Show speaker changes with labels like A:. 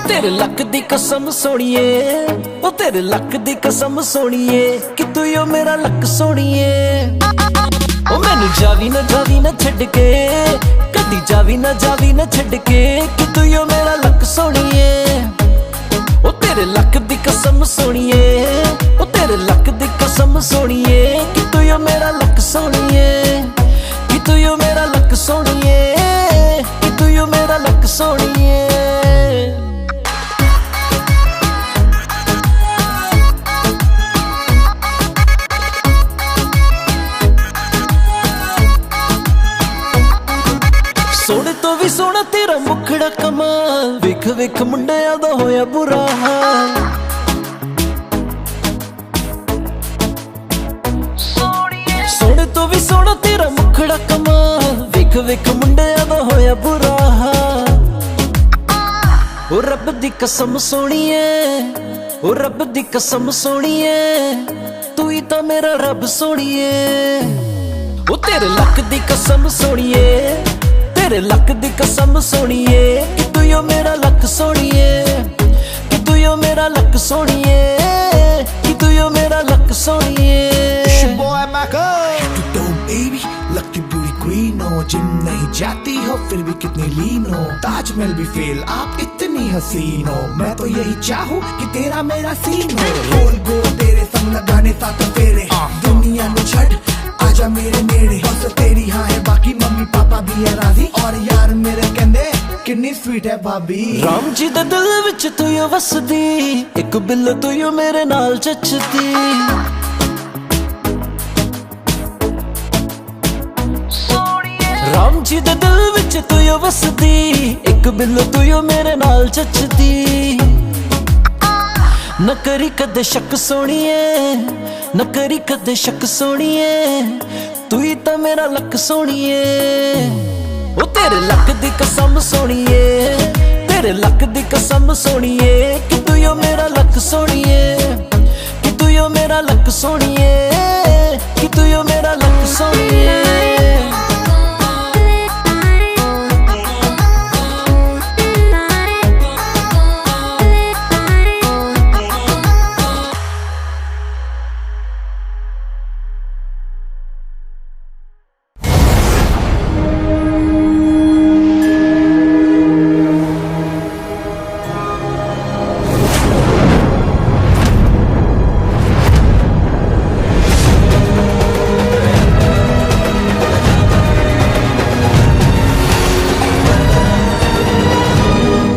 A: तेरे लक दी कसम सोनिए, ओ तेरे लक दी कसम सोनिए कि तू यो मेरा लक सोनिए। ओ मैनू जावी ना छड़ के, कदी जावी ना छड़ के कि तू यो मेरा लक सोनिए। ओ तेरे लक दी कसम सोनिए, ओ तेरे लक दी कसम सोनिए कि तू यो मेरा लक सोनिए, कि तू यो मेरा लक सोनिए, कि तू यो मेरा लक सोनिए। सोने तो भी सोना तेरा मुखड़ा कमाल, वेख वेख मुंडिया दा होया बुरा हाल। सोने तो भी सोना तेरा मुखड़ा कमाल, वेख वेख मुंडिया दा होया बुरा हाल। ओ रब दी कसम सोनिए, ओ रब दी कसम सोनिए, तू ही तां मेरा रब सोनिए। ओ तेरे लक दी कसम सोनिए, तेरे लक दी कसम सोनिए कि तू यो मेरा लक सोनिए, कि तू यो मेरा लक सोनिए, कि तू यो मेरा luck सोनिए।
B: It's your boy Michael। You don't baby, lucky beauty queen हो, जिम नहीं जाती हो फिर भी कितनी लीन हो, ताजमहल भी फेल आप इतनी हसीन हो। मैं तो यही चाहूँ कि तेरा मेरा सीन हो, गोल गोल तेरे संग लगाने साथ फेरे, दुनिया में छड़ आजा मेरे नेड़े। बस तेरी हाँ है बाकी मम्मी पापा भी है राजी, और यार मेरे कहंदे कितनी स्वीट है भाभी।
A: राम जी दे दिल विच तू यो वसदी, एक बिल्लो तू यो मेरे नाल चचदी। राम जी दे दिल विच तू यो वसदी, एक बिल्लो तू यो मेरे नाल चचदी। न करी कदे शक सोनिए, न करी कदे शक सोनिए, तू ही तां मेरा लक सोनिए। ओ तेरे लक दी कसम सोनिए, तेरे लक दी कसम सोनिए कि तू यो मेरा लक सोनिए, कि तू यो मेरा लक सोनिए।